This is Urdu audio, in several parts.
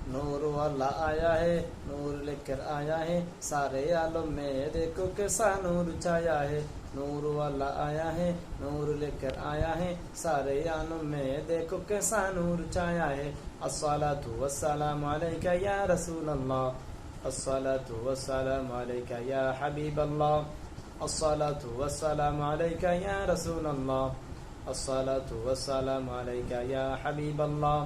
نور والا آیا ہے، نور لے کر آیا ہے، سارے عالم میں دیکھو کیسا نور چھایا ہے۔ نور والا آیا ہے، نور لے کر آیا ہے، سارے عالم میں دیکھو کیسا نور چھایا ہے۔ الصلاۃ والسلام علیک یا رسول اللہ، الصلاۃ والسلام علیک یا حبیب اللہ، الصلاۃ والسلام علیک یا رسول اللہ، الصلاۃ والسلام علیک یا حبیب اللہ۔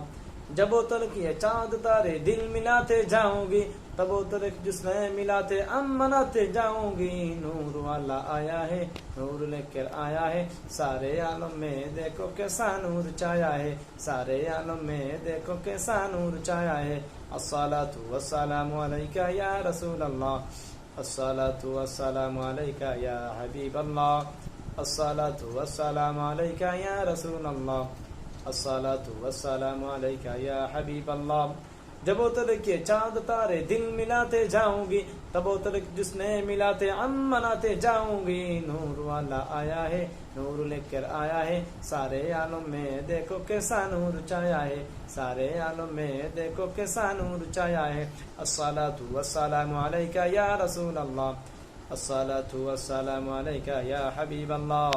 جب وہ تلک یہ چاند تارے دل ملاتے جاؤں گی، تب وہ تلک جس میں ملاتے مناتے جاؤں گی۔ نور والا آیا ہے، نور لے کر آیا ہے، سارے عالم میں دیکھو کیسا نور چھایا ہے، سارے عالم میں دیکھو کیسا نور چھایا ہے۔ الصلاۃ والسلام علیک یا رسول اللہ، الصلاۃ والسلام علیک یا حبیب اللہ، الصلاۃ والسلام علیک یا رسول اللہ، الصلاۃ والسلام علیک یا حبیب اللہ۔ جب وہ تلک یہ چاند تارے دل ملاتے جاؤں گی، تب وہ تلک جس نے ملاتے مناتے جاؤں گی۔ نور والا آیا ہے، نور لے کر آیا ہے، سارے عالم میں دیکھو کیسا نور چھایا ہے، سارے عالم میں دیکھو کیسا نور چھایا ہے۔ الصلاۃ والسلام علیک یا رسول اللہ، الصلاۃ والسلام علیک یا حبیب اللہ،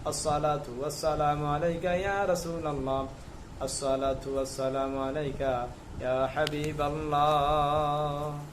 الصلاۃ والسلام علیک یا رسول اللہ، الصلاۃ والسلام علیک یا حبیب اللہ۔